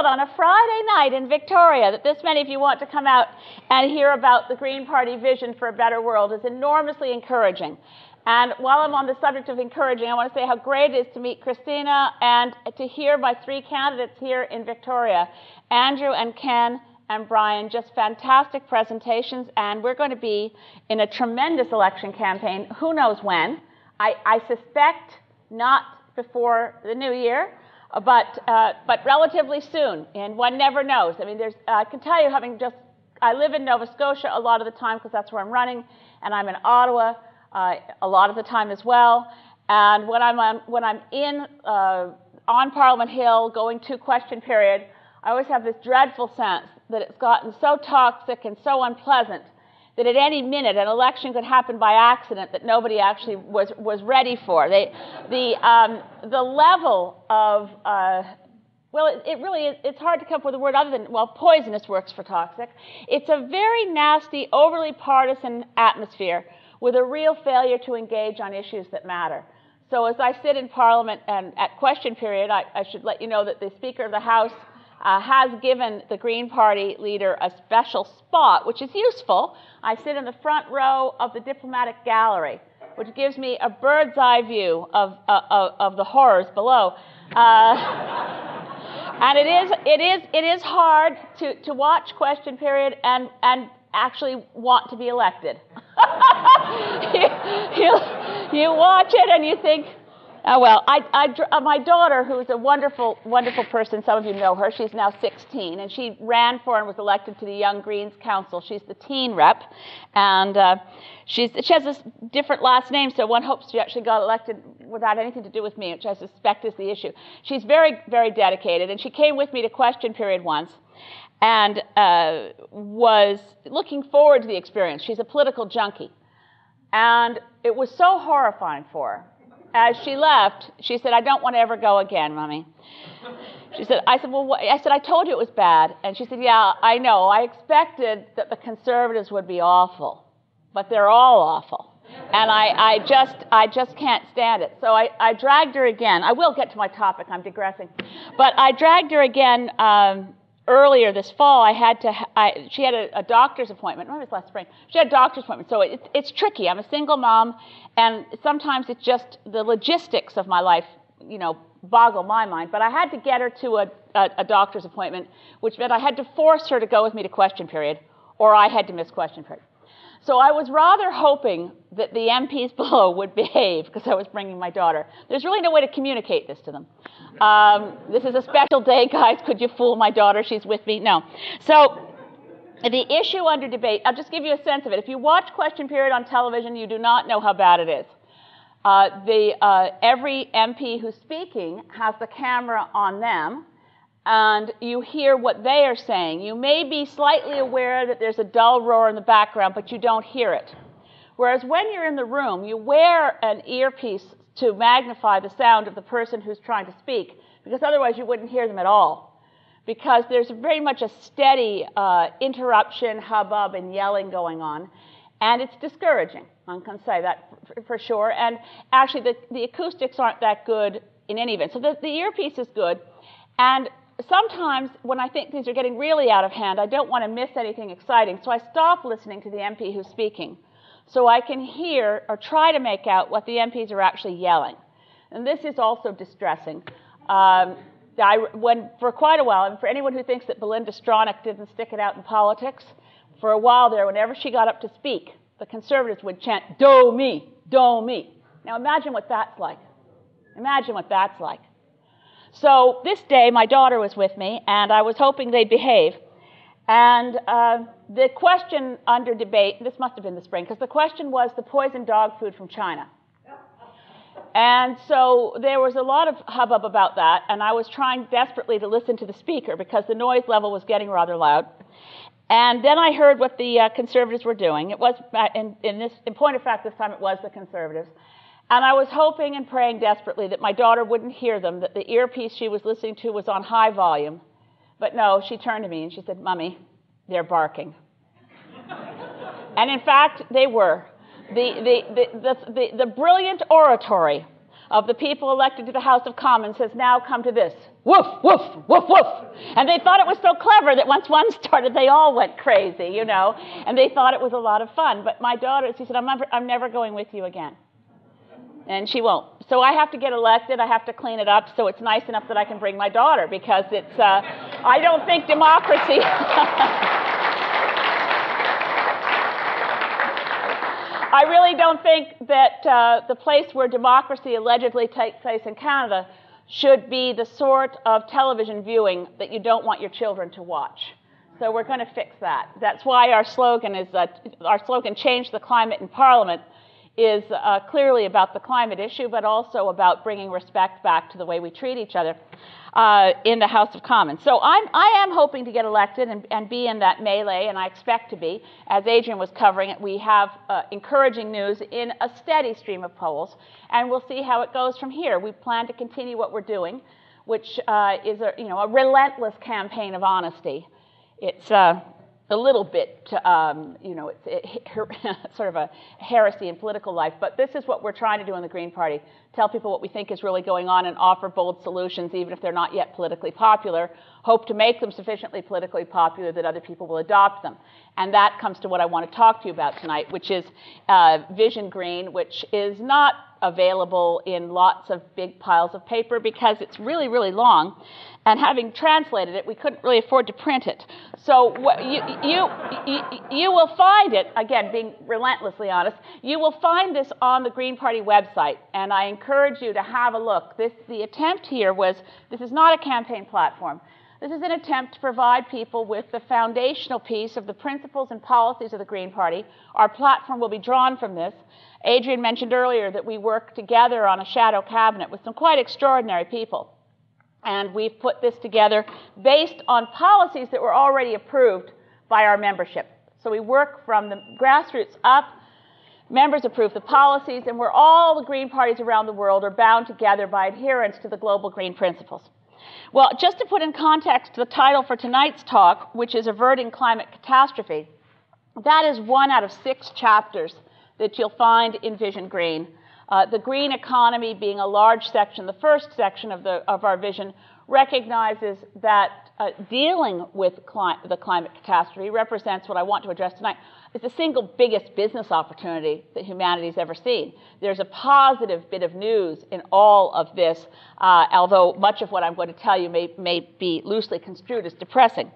thrilled on a Friday night in Victoria that this many of you want to come out and hear about the Green Party vision for a better world is enormously encouraging. And while I'm on the subject of encouraging, I want to say how great it is to meet Christina and to hear my three candidates here in Victoria, Andrew and Ken and Brian, just fantastic presentations, and we're going to be in a tremendous election campaign, who knows when. I suspect not before the new year, but relatively soon, and one never knows. I mean, I can tell you, I live in Nova Scotia a lot of the time because that's where I'm running, and I'm in Ottawa a lot of the time as well. And when I'm on Parliament Hill going to question period, I always have this dreadful sense that it's gotten so toxic and so unpleasant that at any minute an election could happen by accident that nobody actually was ready for. The level of well, it really is, it's hard to come up with a word other than, well, poisonous works for toxic. It's a very nasty, overly partisan atmosphere with a real failure to engage on issues that matter. So as I sit in Parliament and at question period, I should let you know that the Speaker of the House has given the Green Party leader a special spot, which is useful. I sit in the front row of the diplomatic gallery, which gives me a bird's eye view of the horrors below. And it is hard to watch question period and actually want to be elected. you watch it and you think, oh, well, my daughter, who is a wonderful, wonderful person, some of you know her, she's now 16, and she ran for and was elected to the Young Greens Council. She's the teen rep, and she has this different last name, so one hopes she actually got elected without anything to do with me, which I suspect is the issue. She's very, very dedicated, and she came with me to question period once, and was looking forward to the experience. She's a political junkie, and it was so horrifying for her. As she left, she said, "I don't want to ever go again, Mommy." She said, I said, "Well, what?" I said, "I told you it was bad." And she said, "Yeah, I know. I expected that the Conservatives would be awful, but they're all awful. And I just can't stand it." So I dragged her again. I will get to my topic. I'm digressing. But I dragged her again earlier this fall. She had a doctor's appointment. Maybe it was last spring. She had a doctor's appointment. So it's tricky. I'm a single mom, and sometimes it's just the logistics of my life, boggle my mind. But I had to get her to a doctor's appointment, which meant I had to force her to go with me to question period, or I had to miss question period. So I was rather hoping that the MPs below would behave because I was bringing my daughter. There's really no way to communicate this to them. This is a special day, guys. Could you fool my daughter? She's with me. No. So the issue under debate, I'll just give you a sense of it. If you watch question period on television, you do not know how bad it is. Every MP who's speaking has the camera on them, and you hear what they are saying. You may be slightly aware that there's a dull roar in the background, but you don't hear it. Whereas when you're in the room, you wear an earpiece to magnify the sound of the person who's trying to speak, because otherwise you wouldn't hear them at all. Because there's very much a steady interruption, hubbub, and yelling going on, and it's discouraging. I can say that for sure. And actually, the acoustics aren't that good in any event. So the earpiece is good, and sometimes when I think things are getting really out of hand, I don't want to miss anything exciting, so I stop listening to the MP who's speaking so I can hear or try to make out what the MPs are actually yelling. And this is also distressing. For quite a while, and for anyone who thinks that Belinda Stronach didn't stick it out in politics, for a while there, whenever she got up to speak, the Conservatives would chant, "Do me, do me." Now imagine what that's like. Imagine what that's like. So this day, my daughter was with me, and I was hoping they'd behave. And the question under debate, this must have been the spring, because the question was the poisoned dog food from China. And so there was a lot of hubbub about that, and I was trying desperately to listen to the speaker because the noise level was getting rather loud. And then I heard what the Conservatives were doing. It was, in point of fact, this time it was the Conservatives. And I was hoping and praying desperately that my daughter wouldn't hear them, that the earpiece she was listening to was on high volume. But no, she turned to me and she said, "Mummy, they're barking." And in fact, they were. The brilliant oratory of the people elected to the House of Commons has now come to this. Woof, woof, woof, woof. And they thought it was so clever that once one started, they all went crazy, you know, and they thought it was a lot of fun. But my daughter, she said, I'm never going with you again. And she won't. So I have to get elected. I have to clean it up. So it's nice enough that I can bring my daughter, because it's, I don't think democracy. I really don't think that the place where democracy allegedly takes place in Canada should be the sort of television viewing that you don't want your children to watch. So we're going to fix that. That's why our slogan is, Change the Climate in Parliament, is clearly about the climate issue, but also about bringing respect back to the way we treat each other in the House of Commons. So I am hoping to get elected and be in that melee, and I expect to be. As Adrian was covering it, we have encouraging news in a steady stream of polls, and we'll see how it goes from here. We plan to continue what we're doing, which is a relentless campaign of honesty. It's a little bit, it's sort of a heresy in political life, but this is what we're trying to do in the Green Party. Tell people what we think is really going on and offer bold solutions, even if they're not yet politically popular. Hope to make them sufficiently politically popular that other people will adopt them. And that comes to what I want to talk to you about tonight, which is Vision Green, which is not available in lots of big piles of paper because it's really, really long. And having translated it, we couldn't really afford to print it. So you will find it, again, being relentlessly honest, you will find this on the Green Party website. And I encourage you to have a look. The attempt here was, this is not a campaign platform. This is an attempt to provide people with the foundational piece of the principles and policies of the Green Party. Our platform will be drawn from this. Adrian mentioned earlier that we work together on a shadow cabinet with some quite extraordinary people. And we've put this together based on policies that were already approved by our membership. So we work from the grassroots up. Members approve the policies, and where all the Green parties around the world are bound together by adherence to the global green principles. Well, just to put in context the title for tonight's talk, which is Averting Climate Catastrophe, that is 1 out of 6 chapters that you'll find in Vision Green. The green economy being a large section, the first section of our vision, recognizes that dealing with the climate catastrophe represents what I want to address tonight. It's the single biggest business opportunity that humanity's ever seen. There's a positive bit of news in all of this, although much of what I'm going to tell you may be loosely construed as depressing.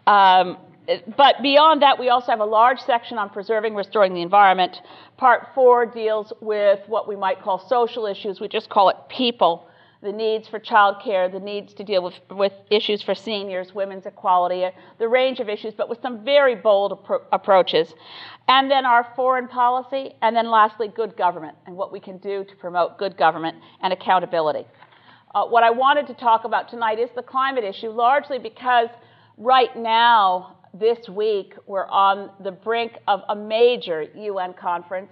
But beyond that, we also have a large section on preserving, restoring the environment. Part 4 deals with what we might call social issues. We just call it people. The needs for childcare, the needs to deal with issues for seniors, women's equality, the range of issues, but with some very bold approaches. And then our foreign policy, and then lastly, good government, and what we can do to promote good government and accountability. What I wanted to talk about tonight is the climate issue, largely because right now, this week, we're on the brink of a major UN conference,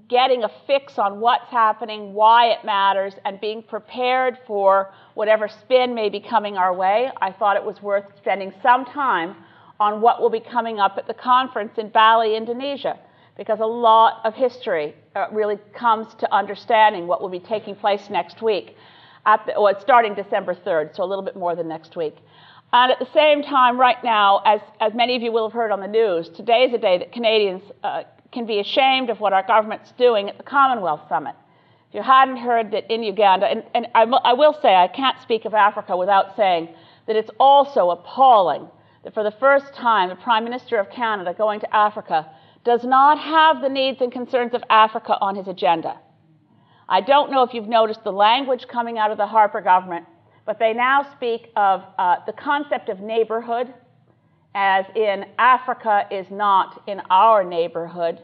getting a fix on what's happening, why it matters, and being prepared for whatever spin may be coming our way. I thought it was worth spending some time on what will be coming up at the conference in Bali, Indonesia, because a lot of history really comes to understanding what will be taking place next week. It's starting December 3rd, so a little bit more than next week. And at the same time, right now, as many of you will have heard on the news, today is a day that Canadians can be ashamed of what our government's doing at the Commonwealth Summit. If you hadn't heard that in Uganda, and I will say, I can't speak of Africa without saying that it's also appalling that for the first time, the Prime Minister of Canada going to Africa does not have the needs and concerns of Africa on his agenda. I don't know if you've noticed the language coming out of the Harper government, but they now speak of the concept of neighborhood, as in Africa is not in our neighborhood.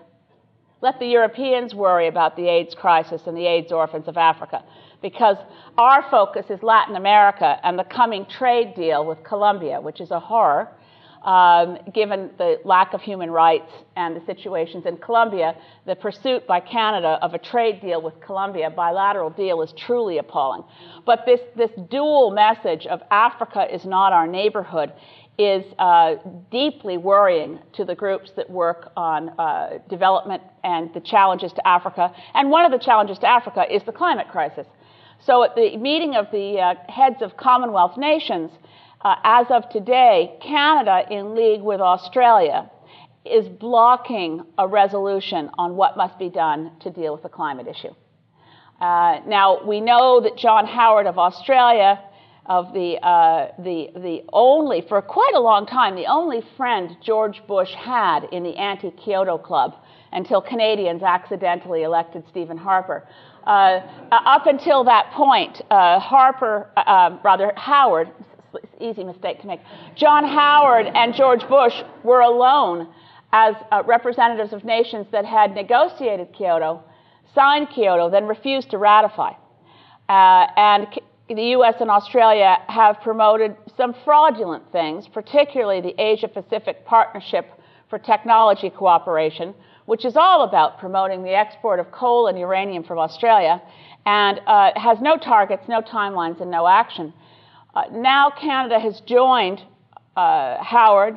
Let the Europeans worry about the AIDS crisis and the AIDS orphans of Africa, because our focus is Latin America and the coming trade deal with Colombia, which is a horror. given the lack of human rights and the situations in Colombia. The pursuit by Canada of a trade deal with Colombia, a bilateral deal, is truly appalling. But this dual message of Africa is not our neighborhood is deeply worrying to the groups that work on development and the challenges to Africa. And one of the challenges to Africa is the climate crisis. So at the meeting of the heads of Commonwealth nations, as of today, Canada, in league with Australia, is blocking a resolution on what must be done to deal with the climate issue. Now, we know that John Howard of Australia, of the only, for quite a long time, the only friend George Bush had in the anti-Kyoto club until Canadians accidentally elected Stephen Harper. Up until that point, Howard, easy mistake to make, John Howard and George Bush were alone as representatives of nations that had negotiated Kyoto, signed Kyoto, then refused to ratify. And the U.S. and Australia have promoted some fraudulent things, particularly the Asia-Pacific Partnership for Technology Cooperation, which is all about promoting the export of coal and uranium from Australia, and has no targets, no timelines, and no action. Now Canada has joined Howard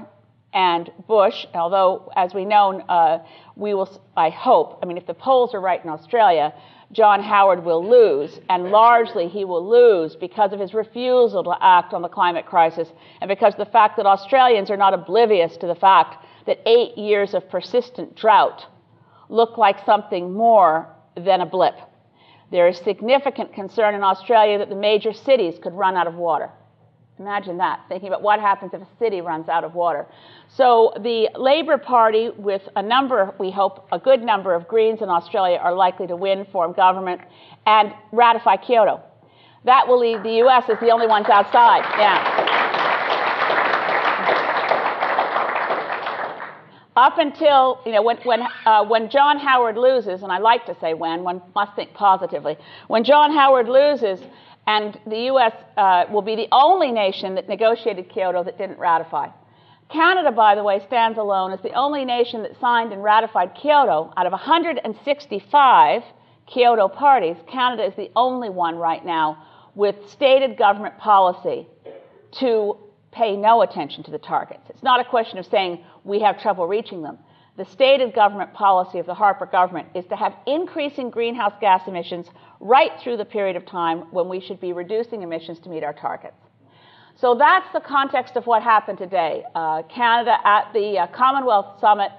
and Bush, although, as we know, we will, I hope, I mean, if the polls are right in Australia, John Howard will lose, and largely he will lose because of his refusal to act on the climate crisis, and because of the fact that Australians are not oblivious to the fact that 8 years of persistent drought look like something more than a blip. There is significant concern in Australia that the major cities could run out of water. Imagine that, thinking about what happens if a city runs out of water. So the Labour Party, with a number, we hope, a good number of Greens in Australia, are likely to win, form government, and ratify Kyoto. That will leave the U.S. as the only ones outside. Yeah. Up until, you know, when John Howard loses, and I like to say when, one must think positively, when John Howard loses, and the U.S. Will be the only nation that negotiated Kyoto that didn't ratify. Canada, by the way, stands alone as the only nation that signed and ratified Kyoto. Out of 165 Kyoto parties, Canada is the only one right now with stated government policy to pay no attention to the targets. It's not a question of saying we have trouble reaching them. The stated government policy of the Harper government is to have increasing greenhouse gas emissions right through the period of time when we should be reducing emissions to meet our targets. So that's the context of what happened today. Canada at the Commonwealth Summit,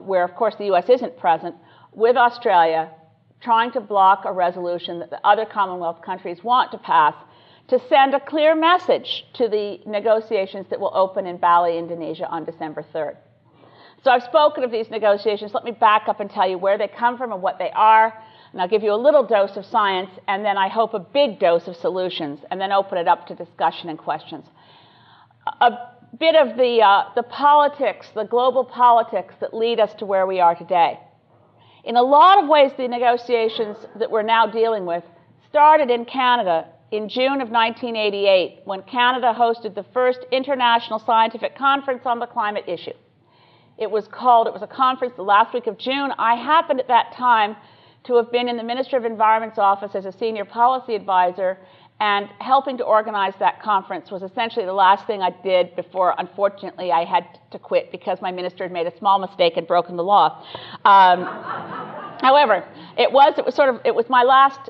where of course the US isn't present, with Australia, trying to block a resolution that the other Commonwealth countries want to pass to send a clear message to the negotiations that will open in Bali, Indonesia on December 3rd. So I've spoken of these negotiations. Let me back up and tell you where they come from and what they are. And I'll give you a little dose of science, and then I hope a big dose of solutions, and then open it up to discussion and questions. A bit of the politics, the global politics that lead us to where we are today. In a lot of ways, the negotiations that we're now dealing with started in Canada in June of 1988, when Canada hosted the first international scientific conference on the climate issue. It was a conference the last week of June. I happened at that time to have been in the Minister of Environment's office as a senior policy advisor, and helping to organize that conference was essentially the last thing I did before, unfortunately, I had to quit because my minister had made a small mistake and broken the law. However, it was my last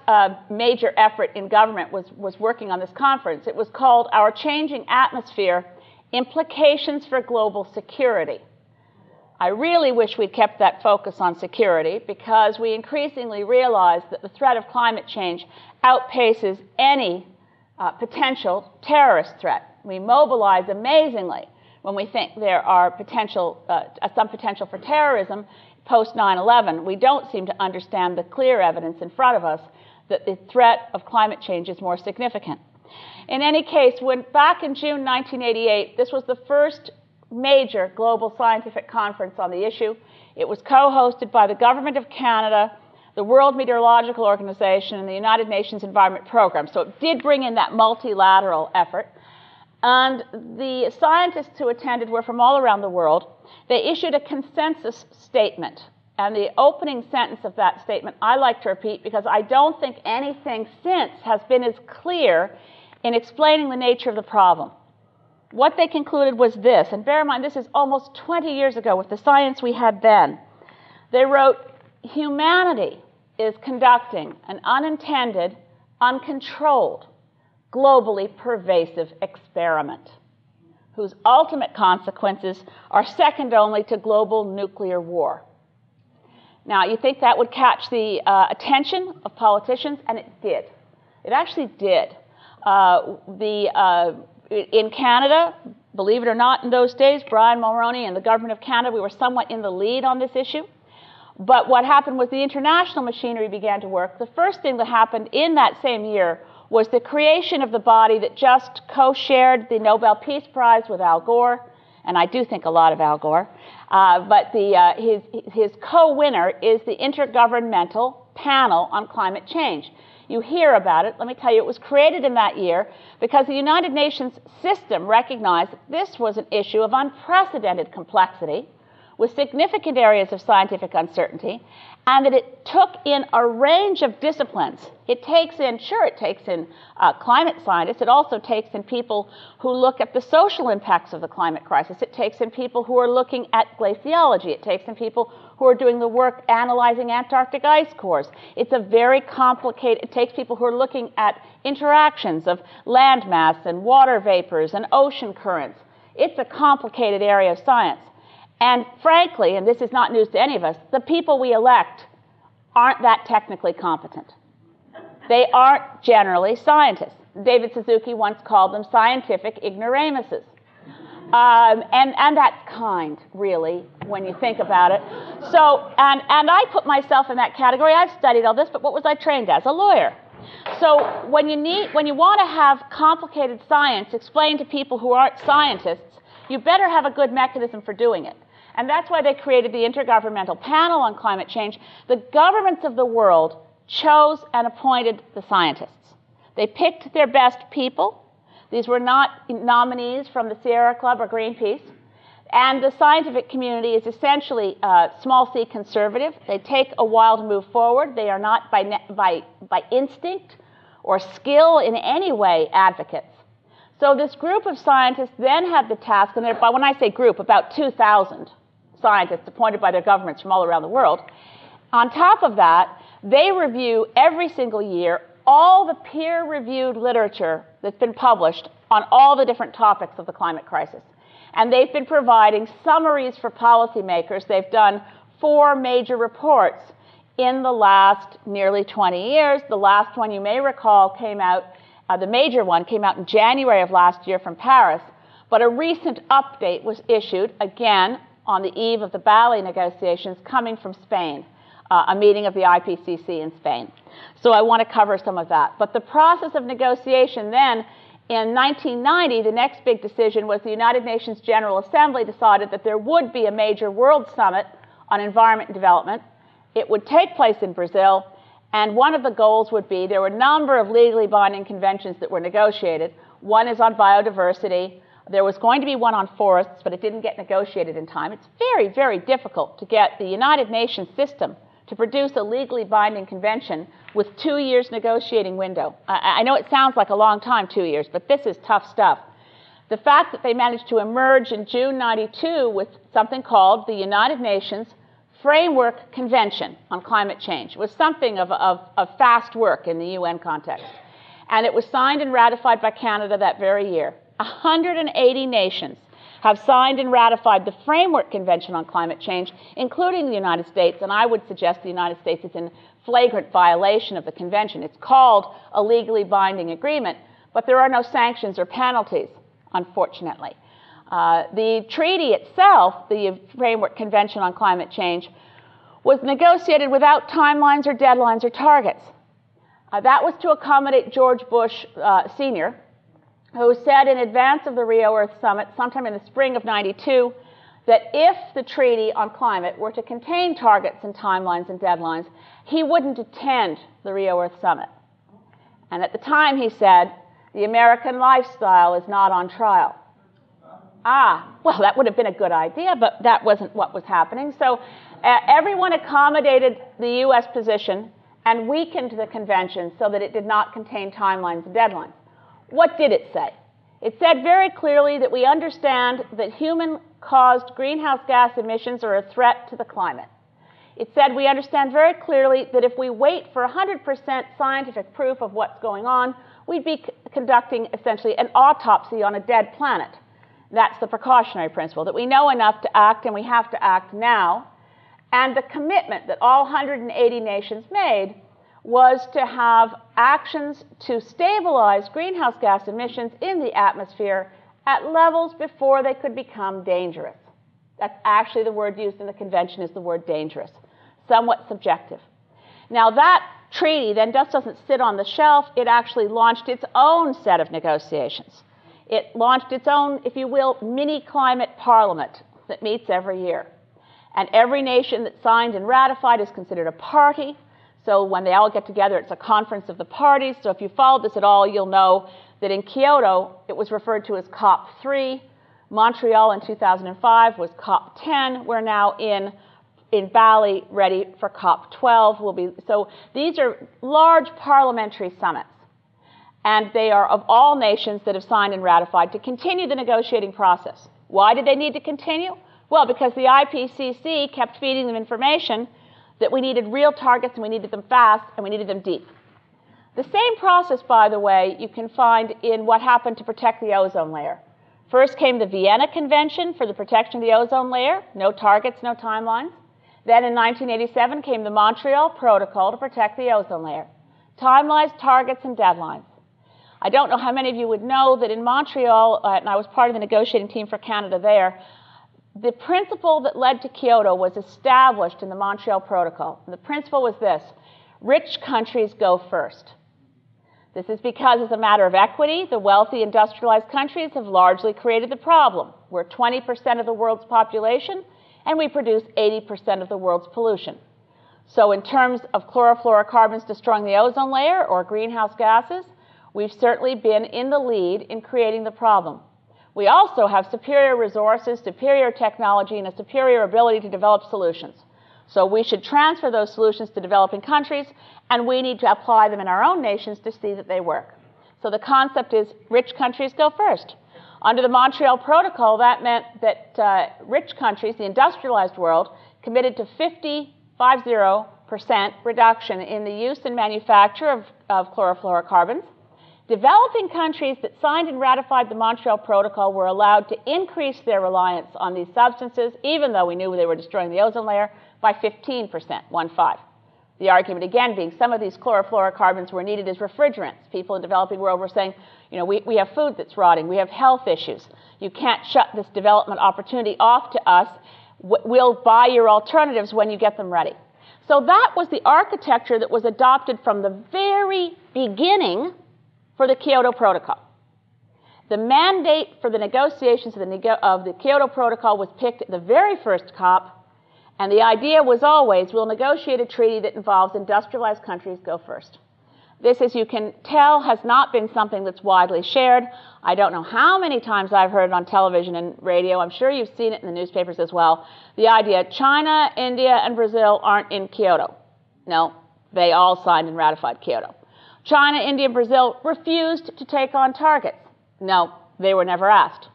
major effort in government was working on this conference. It was called Our Changing Atmosphere: Implications for Global Security. I really wish we'd kept that focus on security, because we increasingly realize that the threat of climate change outpaces any potential terrorist threat. We mobilize amazingly when we think there are some potential for terrorism post 9/11. We don't seem to understand the clear evidence in front of us that the threat of climate change is more significant. In any case, back in June 1988, this was the first major global scientific conference on the issue. It was co-hosted by the Government of Canada, the World Meteorological Organization, and the United Nations Environment Programme. So it did bring in that multilateral effort. And the scientists who attended were from all around the world. They issued a consensus statement. And the opening sentence of that statement I like to repeat because I don't think anything since has been as clear in explaining the nature of the problem. What they concluded was this, and bear in mind this is almost 20 years ago with the science we had then. They wrote, humanity is conducting an unintended, uncontrolled, globally pervasive experiment whose ultimate consequences are second only to global nuclear war. Now, you think that would catch the attention of politicians, and it did. It actually did. In Canada, believe it or not, in those days, Brian Mulroney and the government of Canada, we were somewhat in the lead on this issue. But what happened was the international machinery began to work. The first thing that happened in that same year was the creation of the body that just co-shared the Nobel Peace Prize with Al Gore, and I do think a lot of Al Gore, but his co-winner is the Intergovernmental Panel on Climate Change. You hear about it. Let me tell you, it was created in that year because the United Nations system recognized that this was an issue of unprecedented complexity with significant areas of scientific uncertainty, and that it took in a range of disciplines. It takes in climate scientists. It also takes in people who look at the social impacts of the climate crisis. It takes in people who are looking at glaciology. It takes in people who are doing the work analyzing Antarctic ice cores. It's a very complicated, it takes people who are looking at interactions of landmass and water vapors and ocean currents. It's a complicated area of science. And frankly, and this is not news to any of us, the people we elect aren't that technically competent. They aren't generally scientists. David Suzuki once called them scientific ignoramuses. And that's kind, really, when you think about it. So, and I put myself in that category. I've studied all this, but what was I trained as? A lawyer. So when you want to have complicated science explained to people who aren't scientists, you better have a good mechanism for doing it. And that's why they created the Intergovernmental Panel on Climate Change. The governments of the world chose and appointed the scientists. They picked their best people. These were not nominees from the Sierra Club or Greenpeace. And the scientific community is essentially small c conservative. They take a while to move forward. They are not by instinct or skill in any way advocates. So this group of scientists then had the task, and when I say group, about 2,000 scientists appointed by their governments from all around the world. On top of that, they review every single year all the peer-reviewed literature that's been published on all the different topics of the climate crisis. And they've been providing summaries for policymakers. They've done 4 major reports in the last nearly 20 years. The last one, you may recall, came out, the major one came out in January of last year from Paris. But a recent update was issued, again, on the eve of the Bali negotiations coming from Spain, a meeting of the IPCC in Spain. So I want to cover some of that. But the process of negotiation then, in 1990, the next big decision was the United Nations General Assembly decided that there would be a major world summit on environment and development. It would take place in Brazil, and one of the goals would be, there were a number of legally binding conventions that were negotiated. One is on biodiversity. There was going to be one on forests, but it didn't get negotiated in time. It's very, very difficult to get the United Nations system to produce a legally binding convention with 2 years negotiating window. I know it sounds like a long time, 2 years, but this is tough stuff. The fact that they managed to emerge in June '92 with something called the United Nations Framework Convention on Climate Change was something of fast work in the UN context. And it was signed and ratified by Canada that very year. 180 nations have signed and ratified the Framework Convention on Climate Change, including the United States, and I would suggest the United States is in flagrant violation of the convention. It's called a legally binding agreement, but there are no sanctions or penalties, unfortunately. The treaty itself, the Framework Convention on Climate Change, was negotiated without timelines or deadlines or targets. That was to accommodate George Bush Sr., who said in advance of the Rio Earth Summit, sometime in the spring of '92, that if the treaty on climate were to contain targets and timelines and deadlines, he wouldn't attend the Rio Earth Summit. And at the time he said, The American lifestyle is not on trial. Well, that would have been a good idea, but that wasn't what was happening. So everyone accommodated the U.S. position and weakened the convention so that it did not contain timelines and deadlines. What did it say? It said very clearly that we understand that human-caused greenhouse gas emissions are a threat to the climate. It said we understand very clearly that if we wait for 100% scientific proof of what's going on, we'd be conducting essentially an autopsy on a dead planet. That's the precautionary principle, that we know enough to act and we have to act now. And the commitment that all 180 nations made was to have actions to stabilize greenhouse gas emissions in the atmosphere at levels before they could become dangerous. That's actually the word used in the convention, is the word dangerous. Somewhat subjective. Now that treaty then just doesn't sit on the shelf, it actually launched its own set of negotiations. It launched its own, if you will, mini climate parliament that meets every year. And every nation that signed and ratified is considered a party. So when they all get together, it's a conference of the parties. So if you followed this at all, you'll know that in Kyoto, it was referred to as COP3. Montreal in 2005 was COP10. We're now in Bali, ready for COP12. So these are large parliamentary summits. And they are of all nations that have signed and ratified to continue the negotiating process. Why did they need to continue? Well, because the IPCC kept feeding them information that we needed real targets, and we needed them fast, and we needed them deep. The same process, by the way, you can find in what happened to protect the ozone layer. First came the Vienna Convention for the protection of the ozone layer, no targets, no timelines. Then in 1987 came the Montreal Protocol to protect the ozone layer. Timelines, targets, and deadlines. I don't know how many of you would know that in Montreal, and I was part of the negotiating team for Canada there, the principle that led to Kyoto was established in the Montreal Protocol. And the principle was this: rich countries go first. This is because, as a matter of equity, the wealthy industrialized countries have largely created the problem. We're 20% of the world's population, and we produce 80% of the world's pollution. So in terms of chlorofluorocarbons destroying the ozone layer or greenhouse gases, we've certainly been in the lead in creating the problem. We also have superior resources, superior technology, and a superior ability to develop solutions. So we should transfer those solutions to developing countries, and we need to apply them in our own nations to see that they work. So the concept is rich countries go first. Under the Montreal Protocol, that meant that rich countries, the industrialized world, committed to 50% reduction in the use and manufacture of chlorofluorocarbons. Developing countries that signed and ratified the Montreal Protocol were allowed to increase their reliance on these substances, even though we knew they were destroying the ozone layer, by 15%, 1-5. The argument, again, being some of these chlorofluorocarbons were needed as refrigerants. People in the developing world were saying, you know, we have food that's rotting, we have health issues. You can't shut this development opportunity off to us. We'll buy your alternatives when you get them ready. So that was the architecture that was adopted from the very beginning for the Kyoto Protocol. The mandate for the negotiations of the Kyoto Protocol was picked at the very first COP, and the idea was always, we'll negotiate a treaty that involves industrialized countries go first. This, as you can tell, has not been something that's widely shared. I don't know how many times I've heard it on television and radio. I'm sure you've seen it in the newspapers as well. The idea China, India, and Brazil aren't in Kyoto. No, they all signed and ratified Kyoto. China, India, and Brazil refused to take on targets. No, they were never asked.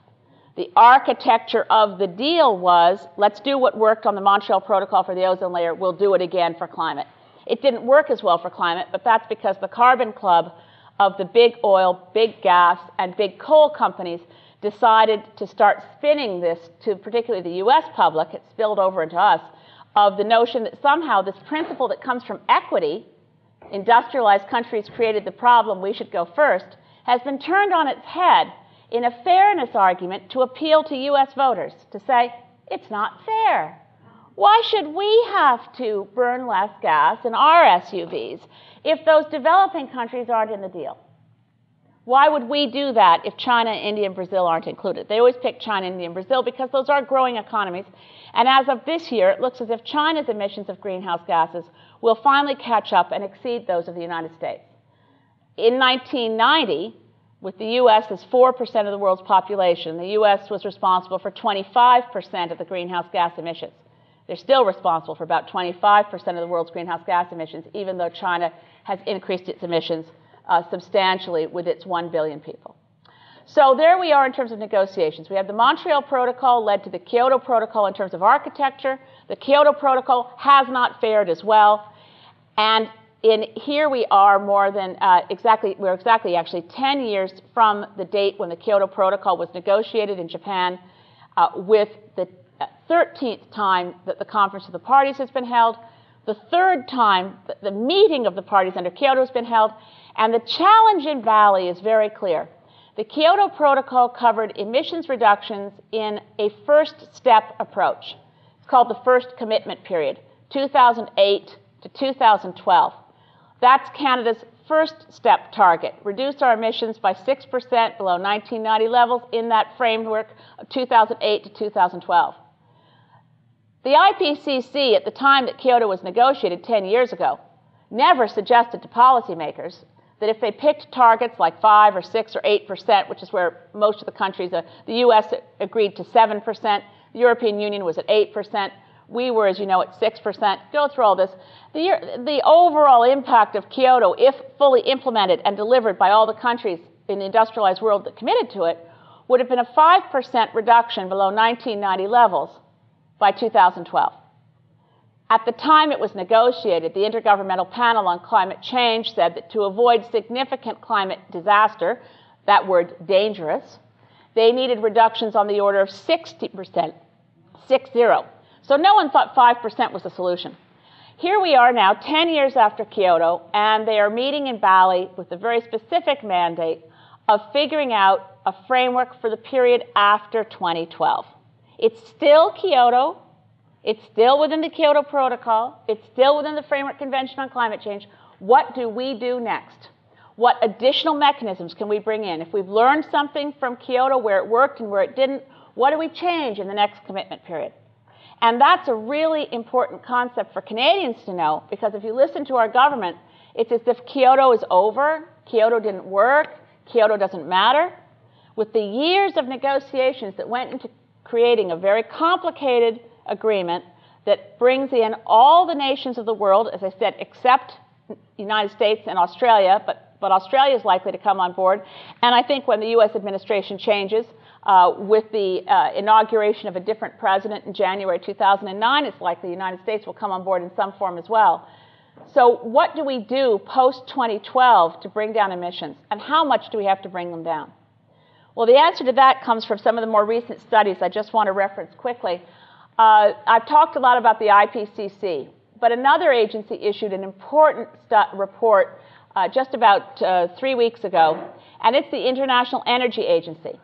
The architecture of the deal was, let's do what worked on the Montreal Protocol for the ozone layer, we'll do it again for climate. It didn't work as well for climate, but that's because the carbon club of the big oil, big gas, and big coal companies decided to start spinning this to particularly the US public, it spilled over into us, of the notion that somehow this principle that comes from equity, industrialized countries created the problem, we should go first, has been turned on its head in a fairness argument to appeal to US voters, to say, it's not fair. Why should we have to burn less gas in our SUVs if those developing countries aren't in the deal? Why would we do that if China, India, and Brazil aren't included? They always pick China, India, and Brazil because those are growing economies. And as of this year, it looks as if China's emissions of greenhouse gases will finally catch up and exceed those of the United States. In 1990, with the U.S. as 4% of the world's population. The U.S. was responsible for 25% of the greenhouse gas emissions. They're still responsible for about 25% of the world's greenhouse gas emissions, even though China has increased its emissions substantially with its 1 billion people. So there we are in terms of negotiations. We have the Montreal Protocol led to the Kyoto Protocol in terms of architecture. The Kyoto Protocol has not fared as well. And here we are more than we're exactly actually 10 years from the date when the Kyoto Protocol was negotiated in Japan, with the 13th time that the Conference of the Parties has been held, the 3rd time that the meeting of the parties under Kyoto has been held, and the challenge in Bali is very clear. The Kyoto Protocol covered emissions reductions in a first step approach. It's called the first commitment period, 2008 to 2012. That's Canada's first step target, reduce our emissions by 6% below 1990 levels in that framework of 2008 to 2012. The IPCC, at the time that Kyoto was negotiated 10 years ago, never suggested to policymakers that if they picked targets like 5 or 6 or 8%, which is where most of the countries, the US agreed to 7%, the European Union was at 8%, we were, as you know, at 6%. Go through all this. The overall impact of Kyoto, if fully implemented and delivered by all the countries in the industrialized world that committed to it, would have been a 5% reduction below 1990 levels by 2012. At the time it was negotiated, the Intergovernmental Panel on Climate Change said that to avoid significant climate disaster, that word dangerous, they needed reductions on the order of 60%, 60. So no one thought 5% was the solution. Here we are now, 10 years after Kyoto, and they are meeting in Bali with a very specific mandate of figuring out a framework for the period after 2012. It's still Kyoto. It's still within the Kyoto Protocol. It's still within the Framework Convention on Climate Change. What do we do next? What additional mechanisms can we bring in? If we've learned something from Kyoto, where it worked and where it didn't, what do we change in the next commitment period? And that's a really important concept for Canadians to know, because if you listen to our government, it's as if Kyoto is over, Kyoto didn't work, Kyoto doesn't matter. With the years of negotiations that went into creating a very complicated agreement that brings in all the nations of the world, as I said, except the United States and Australia, but Australia is likely to come on board. And I think when the US administration changes, with the inauguration of a different president in January 2009, it's likely the United States will come on board in some form as well. So what do we do post-2012 to bring down emissions? And how much do we have to bring them down? Well, the answer to that comes from some of the more recent studies I just want to reference quickly. I've talked a lot about the IPCC, but another agency issued an important report just about 3 weeks ago, and it's the International Energy Agency.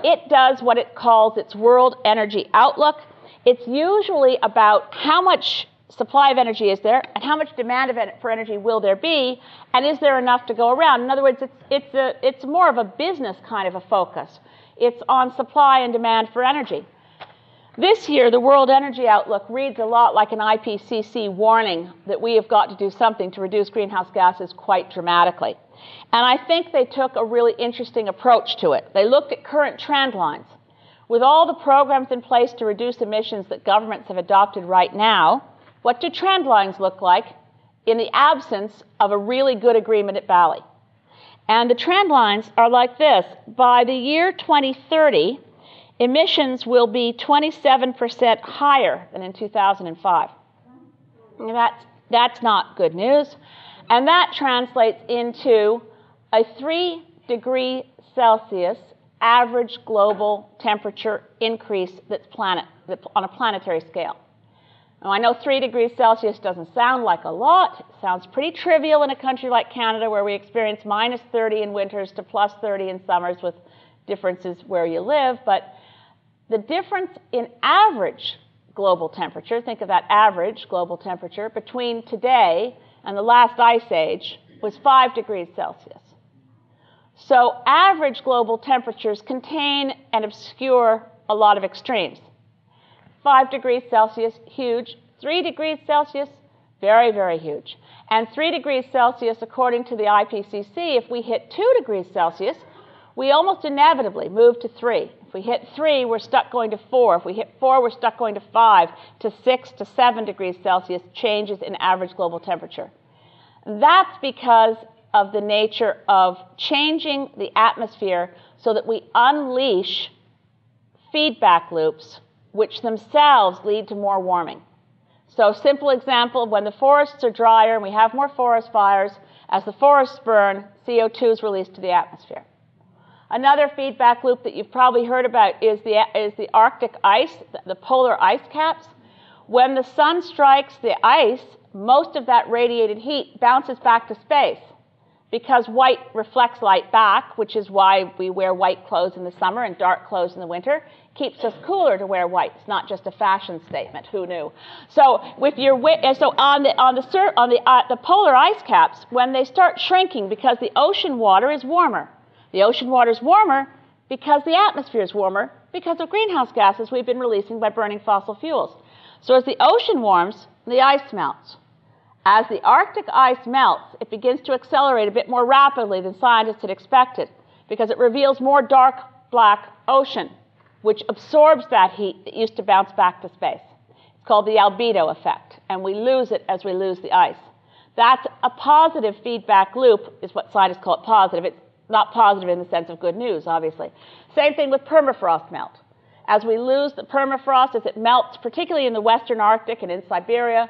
It does what it calls its World Energy Outlook. It's usually about how much supply of energy is there and how much demand for energy will there be, and is there enough to go around. In other words, it's more of a business kind of a focus. It's on supply and demand for energy. This year, the World Energy Outlook reads a lot like an IPCC warning that we have got to do something to reduce greenhouse gases quite dramatically. And I think they took a really interesting approach to it. They looked at current trend lines. With all the programs in place to reduce emissions that governments have adopted right now, what do trend lines look like in the absence of a really good agreement at Bali? And the trend lines are like this. By the year 2030, emissions will be 27% higher than in 2005. That's not good news. And that translates into a 3 degrees Celsius average global temperature increase that's on a planetary scale. Now, I know 3 degrees Celsius doesn't sound like a lot. It sounds pretty trivial in a country like Canada, where we experience minus 30 in winters to plus 30 in summers, with differences where you live. But the difference in average global temperature, think of that average global temperature, between today and the last ice age was 5 degrees Celsius. So average global temperatures contain and obscure a lot of extremes. 5 degrees Celsius, huge. 3 degrees Celsius, very, very huge. And 3 degrees Celsius, according to the IPCC, if we hit 2 degrees Celsius, we almost inevitably move to 3. If we hit 3, we're stuck going to 4. If we hit 4, we're stuck going to 5, to 6, to 7 degrees Celsius changes in average global temperature. That's because of the nature of changing the atmosphere so that we unleash feedback loops, which themselves lead to more warming. So, simple example, when the forests are drier and we have more forest fires, as the forests burn, CO2 is released to the atmosphere. Another feedback loop that you've probably heard about is the Arctic ice, the polar ice caps. When the sun strikes the ice, most of that radiated heat bounces back to space because white reflects light back, which is why we wear white clothes in the summer and dark clothes in the winter. Keeps us cooler to wear white. It's not just a fashion statement. Who knew? So on the polar ice caps, when they start shrinking because the ocean water is warmer. The ocean water is warmer because the atmosphere is warmer because of greenhouse gases we've been releasing by burning fossil fuels. So as the ocean warms, the ice melts. As the Arctic ice melts, it begins to accelerate a bit more rapidly than scientists had expected because it reveals more dark black ocean, which absorbs that heat that used to bounce back to space. It's called the albedo effect, and we lose it as we lose the ice. That's a positive feedback loop, is what scientists call it positive. It's not positive in the sense of good news, obviously. Same thing with permafrost melt. As we lose the permafrost, as it melts, particularly in the western Arctic and in Siberia,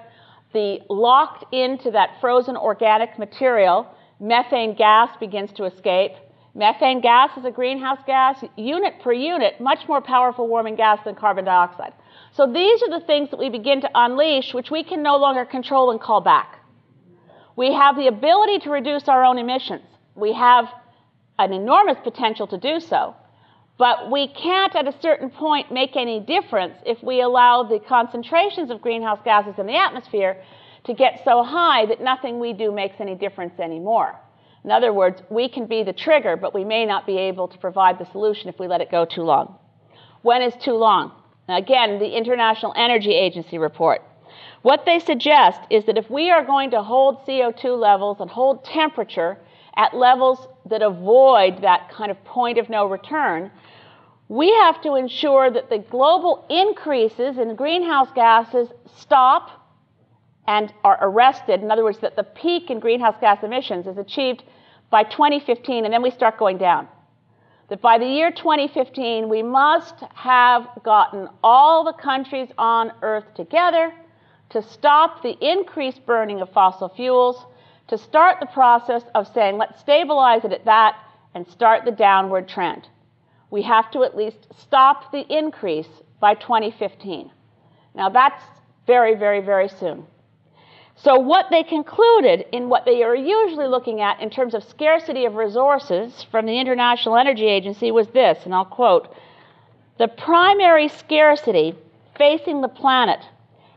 the locked into that frozen organic material, methane gas begins to escape. Methane gas is a greenhouse gas, unit per unit, much more powerful warming gas than carbon dioxide. So these are the things that we begin to unleash, which we can no longer control and call back. We have the ability to reduce our own emissions. We have an enormous potential to do so, but we can't at a certain point make any difference if we allow the concentrations of greenhouse gases in the atmosphere to get so high that nothing we do makes any difference anymore. In other words, we can be the trigger, but we may not be able to provide the solution if we let it go too long. When is too long? Now, again, the International Energy Agency report. What they suggest is that if we are going to hold CO2 levels and hold temperature at levels that avoid that kind of point of no return, we have to ensure that the global increases in greenhouse gases stop and are arrested. In other words, that the peak in greenhouse gas emissions is achieved by 2015, and then we start going down. That by the year 2015, we must have gotten all the countries on Earth together to stop the increased burning of fossil fuels, to start the process of saying, let's stabilize it at that and start the downward trend. We have to at least stop the increase by 2015. Now, that's very, very, very soon. So what they concluded in what they are usually looking at in terms of scarcity of resources from the International Energy Agency was this, and I'll quote, "The primary scarcity facing the planet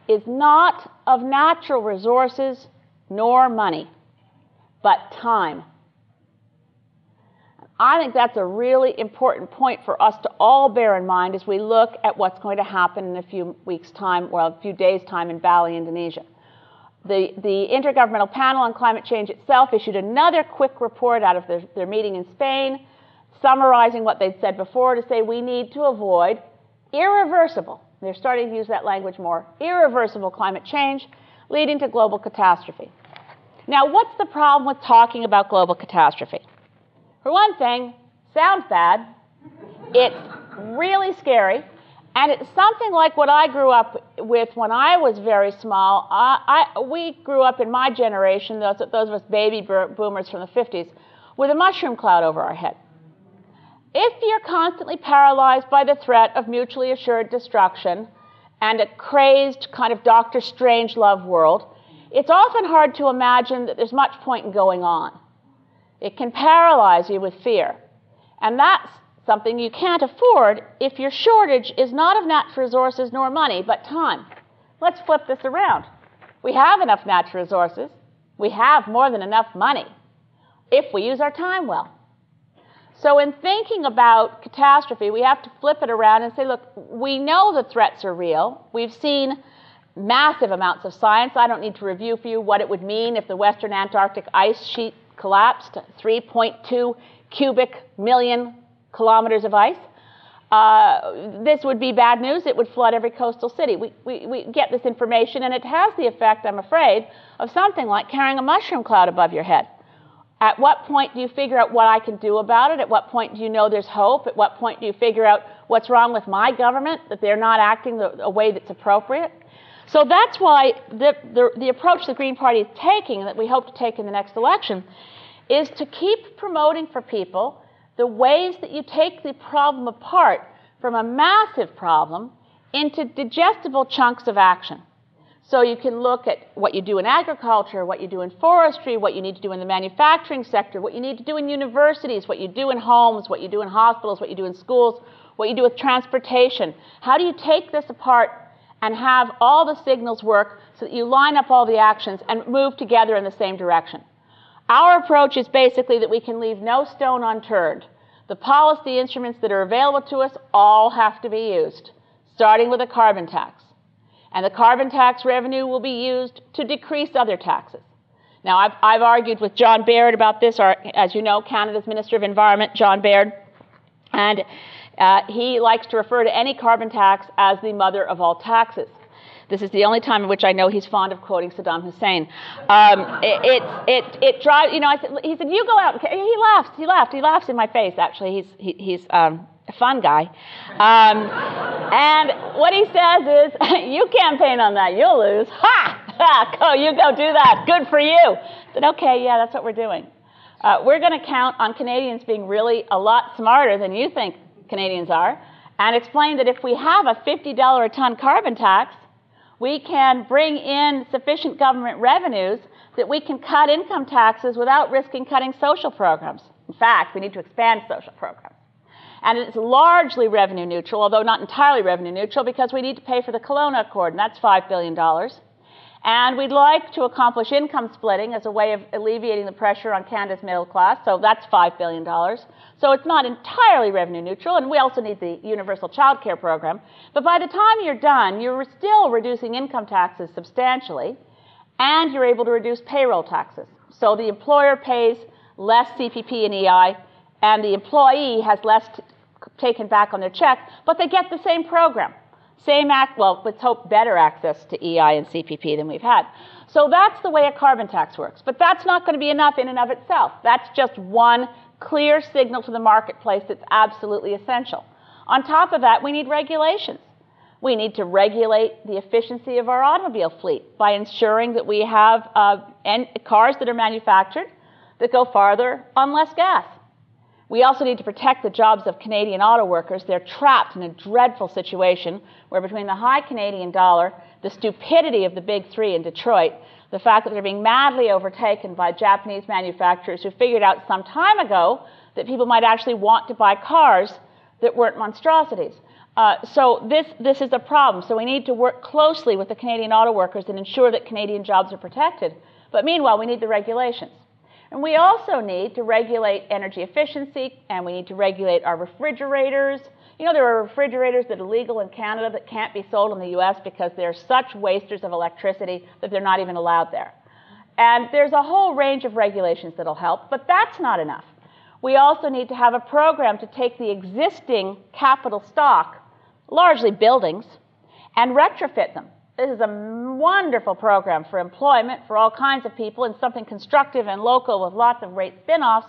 is not of natural resources nor money, but time." I think that's a really important point for us to all bear in mind as we look at what's going to happen in a few weeks' time, well, a few days' time in Bali, Indonesia. The Intergovernmental Panel on Climate Change itself issued another quick report out of their meeting in Spain, summarizing what they'd said before to say we need to avoid irreversible, they're starting to use that language more, irreversible climate change leading to global catastrophe. Now, what's the problem with talking about global catastrophe? For one thing, sounds bad, it's really scary, and it's something like what I grew up with when I was very small. We grew up in my generation, those of us baby boomers from the 50s, with a mushroom cloud over our head. If you're constantly paralyzed by the threat of mutually assured destruction and a crazed kind of Dr. Strangelove world, it's often hard to imagine that there's much point in going on. It can paralyze you with fear. And that's something you can't afford if your shortage is not of natural resources nor money, but time. Let's flip this around. We have enough natural resources. We have more than enough money if we use our time well. So in thinking about catastrophe, we have to flip it around and say, look, we know the threats are real. We've seen massive amounts of science. I don't need to review for you what it would mean if the Western Antarctic ice sheet collapsed, 3.2 cubic million kilometers of ice. This would be bad news. It would flood every coastal city. We get this information, and it has the effect, I'm afraid, of something like carrying a mushroom cloud above your head. At what point do you figure out what I can do about it? At what point do you know there's hope? At what point do you figure out what's wrong with my government, that they're not acting a way that's appropriate? So that's why the approach the Green Party is taking, and that we hope to take in the next election, is to keep promoting for people the ways that you take the problem apart from a massive problem into digestible chunks of action. So you can look at what you do in agriculture, what you do in forestry, what you need to do in the manufacturing sector, what you need to do in universities, what you do in homes, what you do in hospitals, what you do in schools, what you do with transportation. How do you take this apart and have all the signals work so that you line up all the actions and move together in the same direction? Our approach is basically that we can leave no stone unturned. The policy instruments that are available to us all have to be used, starting with a carbon tax. And the carbon tax revenue will be used to decrease other taxes. Now, I've argued with John Baird about this, or, as you know, Canada's Minister of Environment, John Baird, and he likes to refer to any carbon tax as the mother of all taxes. This is the only time in which I know he's fond of quoting Saddam Hussein. It drives, you know, he said, you go out. He laughs in my face, actually. He's a fun guy. And what he says is, you campaign on that, you'll lose. Ha! Go, you go do that. Good for you. I said, okay, yeah, that's what we're doing. We're going to count on Canadians being really a lot smarter than you think Canadians are, and explain that if we have a $50 a ton carbon tax, we can bring in sufficient government revenues that we can cut income taxes without risking cutting social programs. In fact, we need to expand social programs. And it's largely revenue neutral, although not entirely revenue neutral, because we need to pay for the Kelowna Accord, and that's $5 billion. And we'd like to accomplish income splitting as a way of alleviating the pressure on Canada's middle class, so that's $5 billion. So it's not entirely revenue neutral, and we also need the universal child care program. But by the time you're done, you're still reducing income taxes substantially, and you're able to reduce payroll taxes. So the employer pays less CPP and EI, and the employee has less taken back on their check, but they get the same program. Well, let's hope better access to EI and CPP than we've had. So that's the way a carbon tax works. But that's not going to be enough in and of itself. That's just one clear signal to the marketplace that's absolutely essential. On top of that, we need regulations. We need to regulate the efficiency of our automobile fleet by ensuring that we have cars that are manufactured that go farther on less gas. We also need to protect the jobs of Canadian auto workers. They're trapped in a dreadful situation where, between the high Canadian dollar, the stupidity of the big three in Detroit, the fact that they're being madly overtaken by Japanese manufacturers who figured out some time ago that people might actually want to buy cars that weren't monstrosities. So this is a problem. So we need to work closely with the Canadian auto workers and ensure that Canadian jobs are protected. But meanwhile, we need the regulations. And we also need to regulate energy efficiency, and we need to regulate our refrigerators. You know, there are refrigerators that are legal in Canada that can't be sold in the US because they're such wasters of electricity that they're not even allowed there. And there's a whole range of regulations that'll help, but that's not enough. We also need to have a program to take the existing capital stock, largely buildings, and retrofit them. This is a wonderful program for employment for all kinds of people, and something constructive and local with lots of great spin-offs,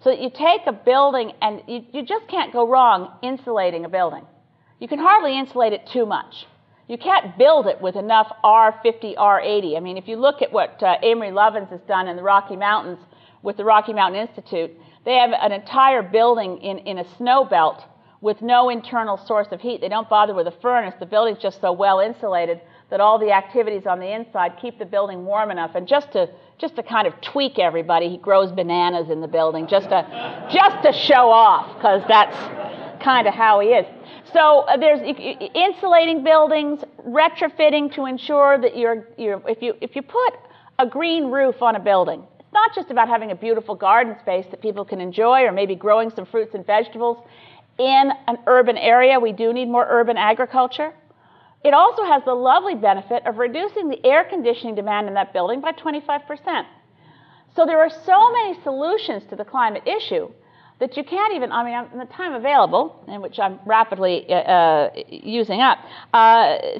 so that you take a building and you just can't go wrong insulating a building. You can hardly insulate it too much. You can't build it with enough R50, R80. I mean, if you look at what Amory Lovins has done in the Rocky Mountains with the Rocky Mountain Institute, they have an entire building in a snow belt with no internal source of heat. They don't bother with a furnace. The building's just so well insulated that all the activities on the inside keep the building warm enough. And just to kind of tweak everybody, he grows bananas in the building just to show off, because that's kind of how he is. So there's insulating buildings, retrofitting to ensure that if you put a green roof on a building, it's not just about having a beautiful garden space that people can enjoy, or maybe growing some fruits and vegetables in an urban area. We do need more urban agriculture. It also has the lovely benefit of reducing the air conditioning demand in that building by 25%. So there are so many solutions to the climate issue that you can't even, I mean, in the time available, in which I'm rapidly using up,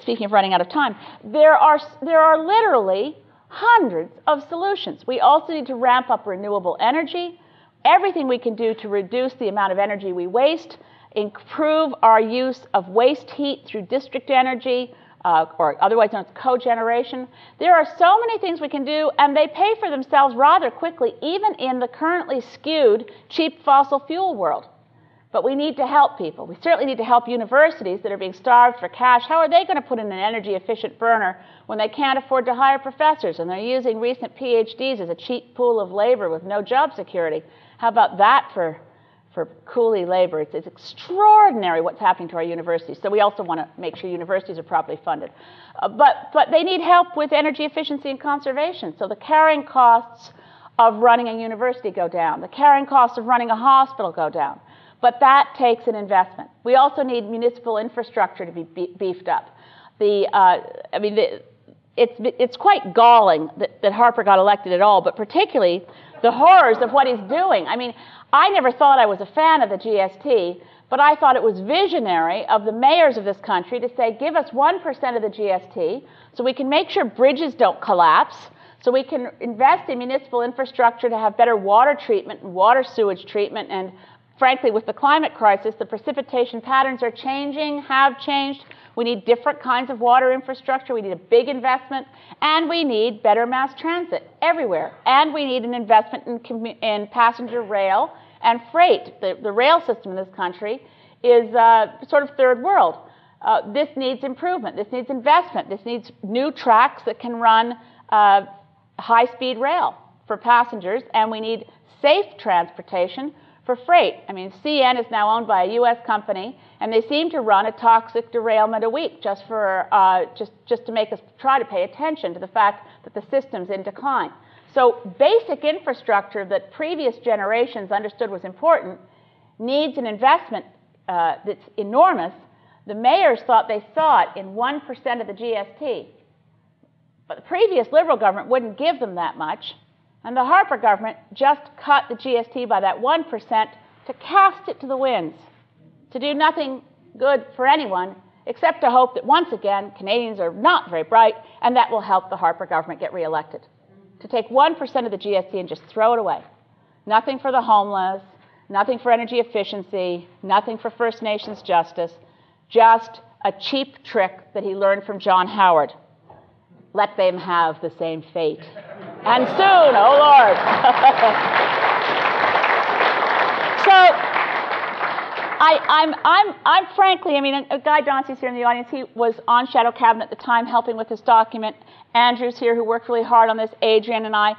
speaking of running out of time, there are literally hundreds of solutions. We also need to ramp up renewable energy, everything we can do to reduce the amount of energy we waste, improve our use of waste heat through district energy, or otherwise known as cogeneration. There are so many things we can do, and they pay for themselves rather quickly, even in the currently skewed, cheap fossil fuel world. But we need to help people. We certainly need to help universities that are being starved for cash. How are they going to put in an energy-efficient burner when they can't afford to hire professors and they're using recent PhDs as a cheap pool of labor with no job security? How about that for coolie labor? It's extraordinary what's happening to our universities. So we also want to make sure universities are properly funded. But they need help with energy efficiency and conservation. So the carrying costs of running a university go down. The carrying costs of running a hospital go down. But that takes an investment. We also need municipal infrastructure to be beefed up. It's quite galling that Harper got elected at all, but particularly the horrors of what he's doing. I mean, I never thought I was a fan of the GST, but I thought it was visionary of the mayors of this country to say, give us 1% of the GST so we can make sure bridges don't collapse, so we can invest in municipal infrastructure to have better water treatment and water sewage treatment. And frankly, with the climate crisis, the precipitation patterns are changing, have changed. We need different kinds of water infrastructure. We need a big investment. And we need better mass transit everywhere. And we need an investment in passenger rail and freight. The rail system in this country is sort of third world. This needs improvement. This needs investment. This needs new tracks that can run high-speed rail for passengers. And we need safe transportation for freight. I mean, CN is now owned by a U.S. company, and they seem to run a toxic derailment a week just for just to make us try to pay attention to the fact that the system's in decline. So basic infrastructure that previous generations understood was important needs an investment that's enormous. The mayors thought they saw it in 1% of the GST, but the previous Liberal government wouldn't give them that much. And the Harper government just cut the GST by that 1% to cast it to the winds, to do nothing good for anyone, except to hope that once again Canadians are not very bright, and that will help the Harper government get reelected. To take 1% of the GST and just throw it away. Nothing for the homeless, nothing for energy efficiency, nothing for First Nations justice, just a cheap trick that he learned from John Howard. Let them have the same fate. And soon, oh Lord. So, I'm frankly, I mean, Guy Dauncey's here in the audience. He was on Shadow Cabinet at the time helping with this document. Andrew's here who worked really hard on this, Adrian and I.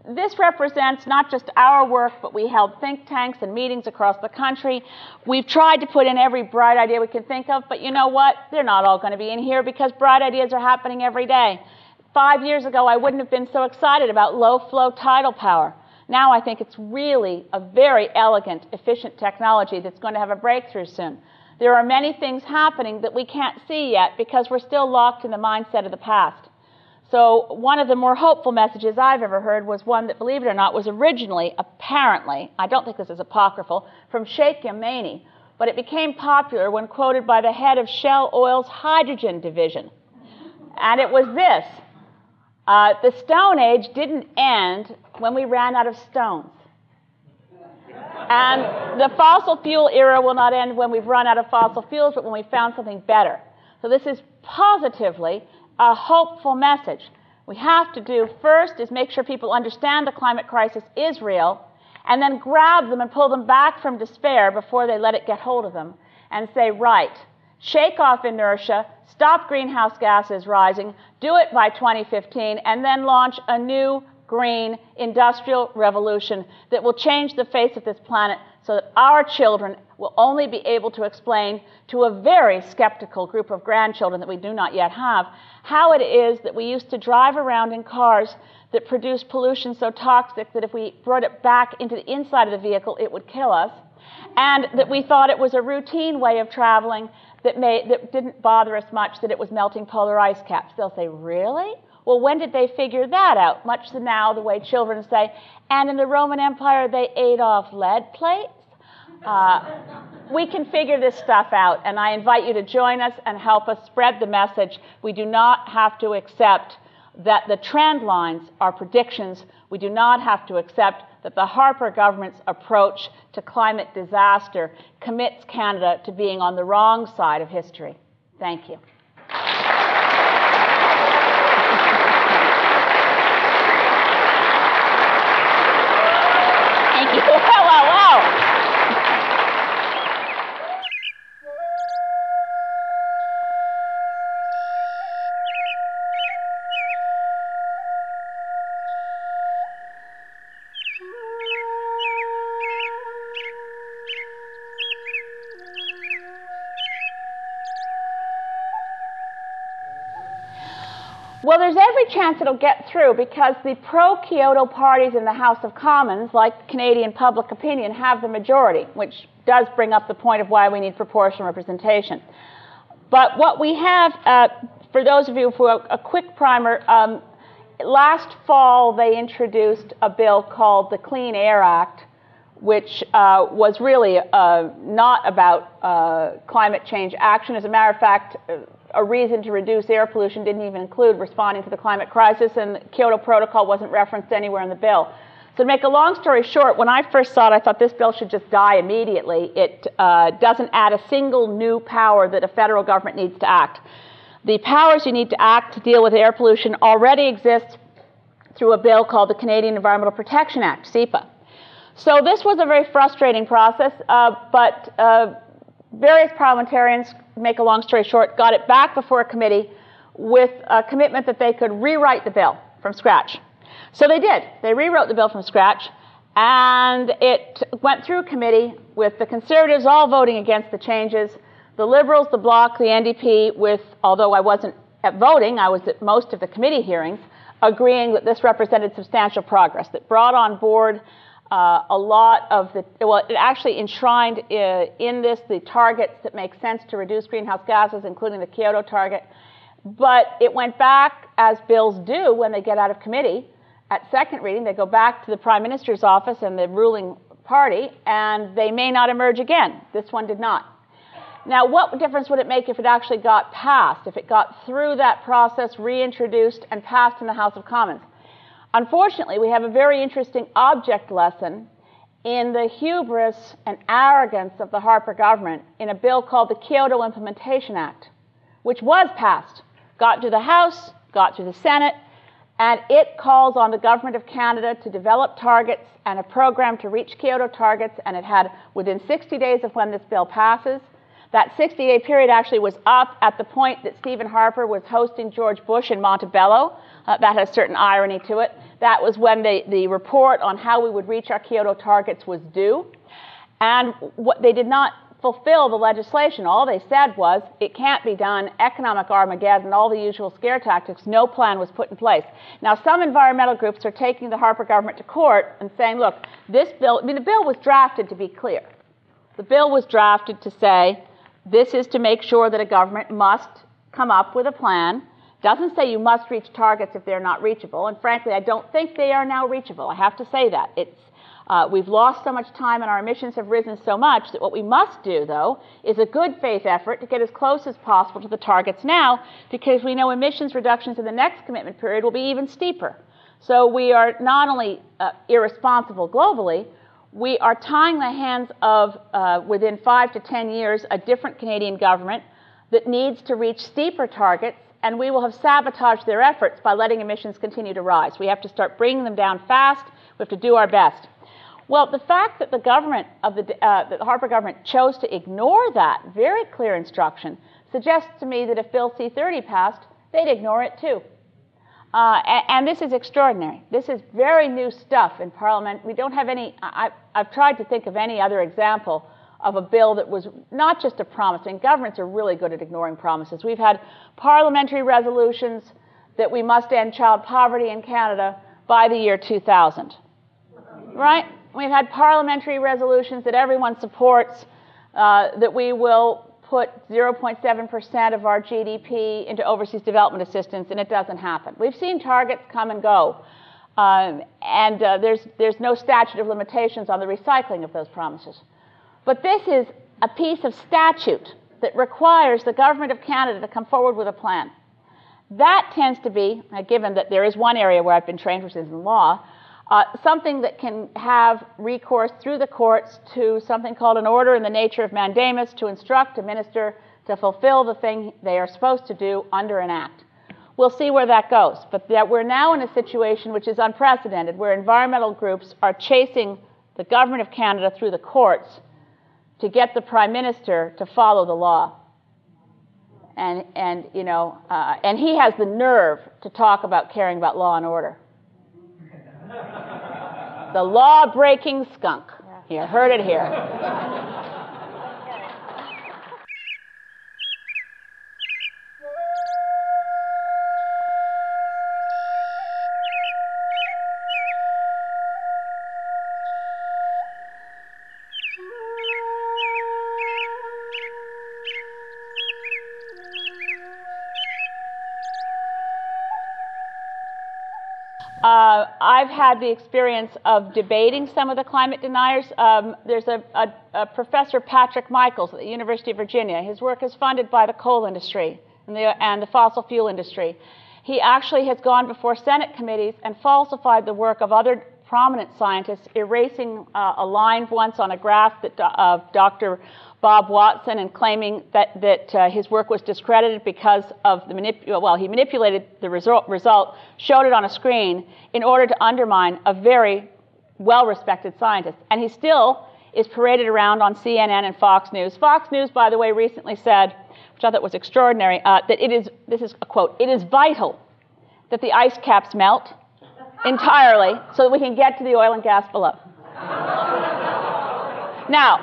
This represents not just our work, but we held think tanks and meetings across the country. We've tried to put in every bright idea we can think of, but you know what? They're not all going to be in here because bright ideas are happening every day. 5 years ago, I wouldn't have been so excited about low-flow tidal power. Now I think it's really a very elegant, efficient technology that's going to have a breakthrough soon. There are many things happening that we can't see yet because we're still locked in the mindset of the past. So one of the more hopeful messages I've ever heard was one that, believe it or not, was originally, apparently, I don't think this is apocryphal, from Sheikh Yamani, but it became popular when quoted by the head of Shell Oil's hydrogen division. And it was this: the Stone Age didn't end when we ran out of stones. And the fossil fuel era will not end when we've run out of fossil fuels, but when we found something better. So this is positively a hopeful message. We have to do first is make sure people understand the climate crisis is real, and then grab them and pull them back from despair before they let it get hold of them, and say, right, shake off inertia, stop greenhouse gases rising, do it by 2015, and then launch a new green industrial revolution that will change the face of this planet so that our children will only be able to explain to a very skeptical group of grandchildren that we do not yet have how it is that we used to drive around in cars that produce pollution so toxic that if we brought it back into the inside of the vehicle, it would kill us, and that we thought it was a routine way of traveling that didn't bother us much, that it was melting polar ice caps. They'll say, really? Well, when did they figure that out? Much to now the way children say, and in the Roman Empire they ate off lead plates? We can figure this stuff out, and I invite you to join us and help us spread the message. We do not have to accept that the trend lines are predictions. We do not have to accept that the Harper government's approach to climate disaster commits Canada to being on the wrong side of history. Thank you. Thank you. Wow. Well, there's every chance it'll get through because the pro-Kyoto parties in the House of Commons, like Canadian public opinion, have the majority, which does bring up the point of why we need proportional representation. But what we have, for those of you who are a quick primer, last fall they introduced a bill called the Clean Air Act, which was really not about climate change action. As a matter of fact, a reason to reduce air pollution didn't even include responding to the climate crisis, and the Kyoto Protocol wasn't referenced anywhere in the bill. So to make a long story short, when I first saw it, I thought this bill should just die immediately. It doesn't add a single new power that a federal government needs to act. The powers you need to act to deal with air pollution already exist through a bill called the Canadian Environmental Protection Act, CEPA. So this was a very frustrating process, but various parliamentarians, make a long story short, got it back before a committee with a commitment that they could rewrite the bill from scratch. So they did. They rewrote the bill from scratch, and it went through committee with the Conservatives all voting against the changes, the Liberals, the Bloc, the NDP, with, although I wasn't at voting, I was at most of the committee hearings, agreeing that this represented substantial progress, that brought on board a lot of the, well, it actually enshrined in this the targets that make sense to reduce greenhouse gases, including the Kyoto target. But it went back, as bills do when they get out of committee. At second reading, they go back to the Prime Minister's office and the ruling party, and they may not emerge again. This one did not. Now, what difference would it make if it actually got passed, if it got through that process, reintroduced, and passed in the House of Commons? Unfortunately, we have a very interesting object lesson in the hubris and arrogance of the Harper government in a bill called the Kyoto Implementation Act, which was passed, got to the House, got to the Senate, and it calls on the Government of Canada to develop targets and a program to reach Kyoto targets, and it had within 60 days of when this bill passes. That 60-day period actually was up at the point that Stephen Harper was hosting George Bush in Montebello. That has certain irony to it. That was when the report on how we would reach our Kyoto targets was due. And what they did not fulfill the legislation. All they said was, it can't be done, economic Armageddon, all the usual scare tactics, no plan was put in place. Now, some environmental groups are taking the Harper government to court and saying, look, this bill, I mean, the bill was drafted to be clear. The bill was drafted to say, this is to make sure that a government must come up with a plan. Doesn't say you must reach targets if they're not reachable, and frankly, I don't think they are now reachable. I have to say that. We've lost so much time and our emissions have risen so much that what we must do, though, is a good faith effort to get as close as possible to the targets now, because we know emissions reductions in the next commitment period will be even steeper. So we are not only irresponsible globally, we are tying the hands of, within 5 to 10 years, a different Canadian government that needs to reach steeper targets, and we will have sabotaged their efforts by letting emissions continue to rise. We have to start bringing them down fast. We have to do our best. Well, the fact that the government of the Harper government chose to ignore that very clear instruction suggests to me that if Bill C-30 passed, they'd ignore it too. And this is extraordinary. This is very new stuff in Parliament. We don't have any, I've tried to think of any other example of a bill that was not just a promise. I mean, governments are really good at ignoring promises. We've had parliamentary resolutions that we must end child poverty in Canada by the year 2000, right? We've had parliamentary resolutions that everyone supports, that we will put 0.7% of our GDP into overseas development assistance, and it doesn't happen. We've seen targets come and go, and there's no statute of limitations on the recycling of those promises. But this is a piece of statute that requires the government of Canada to come forward with a plan. That tends to be, given that there is one area where I've been trained, which is in law, something that can have recourse through the courts to something called an order in the nature of mandamus to instruct a minister to fulfill the thing they are supposed to do under an act. We'll see where that goes, but that we're now in a situation which is unprecedented, where environmental groups are chasing the government of Canada through the courts to get the Prime Minister to follow the law. And he has the nerve to talk about caring about law and order. The law-breaking skunk. You heard it here. I've had the experience of debating some of the climate deniers. There's a Professor Patrick Michaels at the University of Virginia. His work is funded by the coal industry and the fossil fuel industry. He actually has gone before Senate committees and falsified the work of other prominent scientists, erasing a line once on a graph of Dr. Bob Watson and claiming that his work was discredited because of he manipulated the result, showed it on a screen in order to undermine a very well-respected scientist. And he still is paraded around on CNN and Fox News. Fox News, by the way, recently said, which I thought was extraordinary, that this is a quote, "It is vital that the ice caps melt entirely so that we can get to the oil and gas below." Now,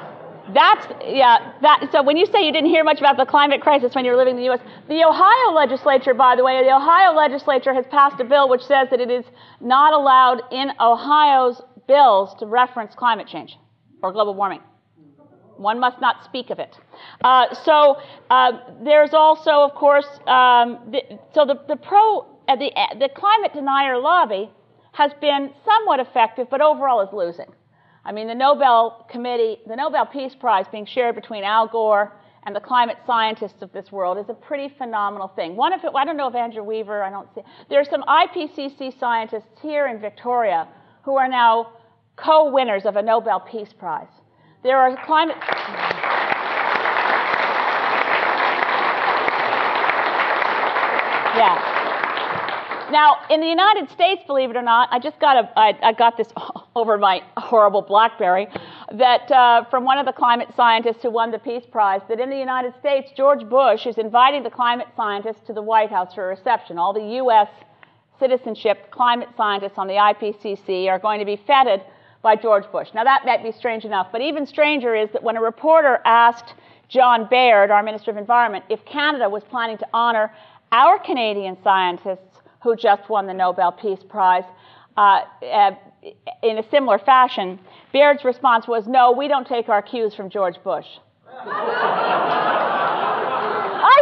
so when you say you didn't hear much about the climate crisis when you were living in the U.S., the Ohio legislature, by the way, the Ohio legislature has passed a bill which says that it is not allowed in Ohio's bills to reference climate change or global warming. One must not speak of it. There's also, of course, the climate denier lobby has been somewhat effective, but overall is losing. I mean, the Nobel Peace Prize being shared between Al Gore and the climate scientists of this world is a pretty phenomenal thing. One of it, I don't know if Andrew Weaver, there are some IPCC scientists here in Victoria who are now co-winners of a Nobel Peace Prize. There are climate... Yeah. Now, in the United States, believe it or not, I got this over my horrible BlackBerry, that from one of the climate scientists who won the Peace Prize, that in the United States, George Bush is inviting the climate scientists to the White House for a reception. All the U.S. citizenship climate scientists on the IPCC are going to be feted by George Bush. Now, that might be strange enough, but even stranger is that when a reporter asked John Baird, our Minister of Environment, if Canada was planning to honor our Canadian scientists who just won the Nobel Peace Prize in a similar fashion, Baird's response was, "No, we don't take our cues from George Bush." I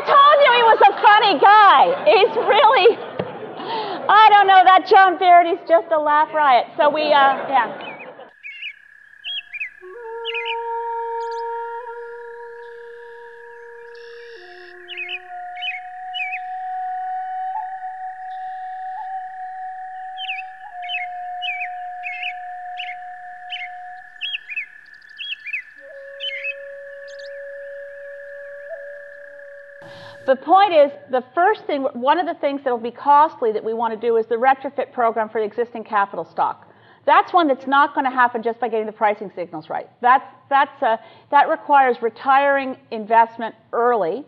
told you he was a funny guy. He's really, I don't know, that John Baird, he's just a laugh riot. So we, yeah. The point is, one of the things that will be costly that we want to do is the retrofit program for the existing capital stock. That's one that's not going to happen just by getting the pricing signals right. That requires retiring investment early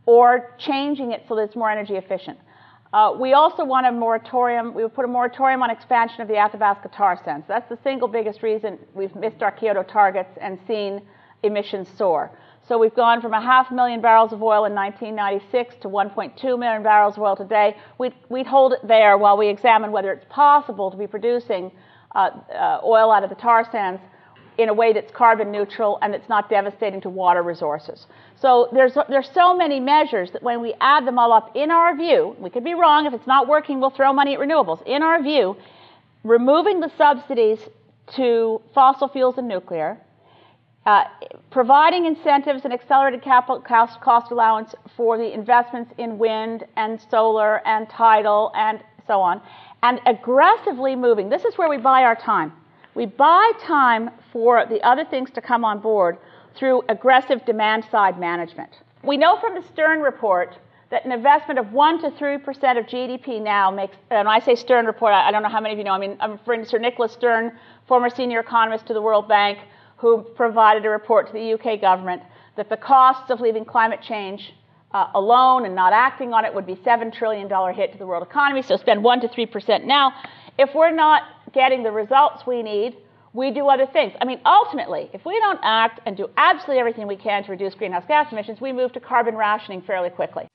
or changing it so that it's more energy efficient. We also want a moratorium. We would put a moratorium on expansion of the Athabasca tar sands. That's the single biggest reason we've missed our Kyoto targets and seen emissions soar. So we've gone from 500,000 barrels of oil in 1996 to 1.2 million barrels of oil today. We'd hold it there while we examine whether it's possible to be producing oil out of the tar sands in a way that's carbon neutral and that's not devastating to water resources. So there's so many measures that when we add them all up, in our view, we could be wrong, if it's not working, we'll throw money at renewables. In our view, removing the subsidies to fossil fuels and nuclear, providing incentives and accelerated capital cost allowance for the investments in wind and solar and tidal and so on, and aggressively moving. This is where we buy our time. We buy time for the other things to come on board through aggressive demand-side management. We know from the Stern report that an investment of 1 to 3% of GDP now makes, and I say Stern report, I don't know how many of you know, I mean, I'm referring to Sir Nicholas Stern, former senior economist to the World Bank, who provided a report to the UK government that the costs of leaving climate change alone and not acting on it would be $7 trillion hit to the world economy, so spend 1 to 3% now. If we're not getting the results we need, we do other things. I mean, ultimately, if we don't act and do absolutely everything we can to reduce greenhouse gas emissions, we move to carbon rationing fairly quickly.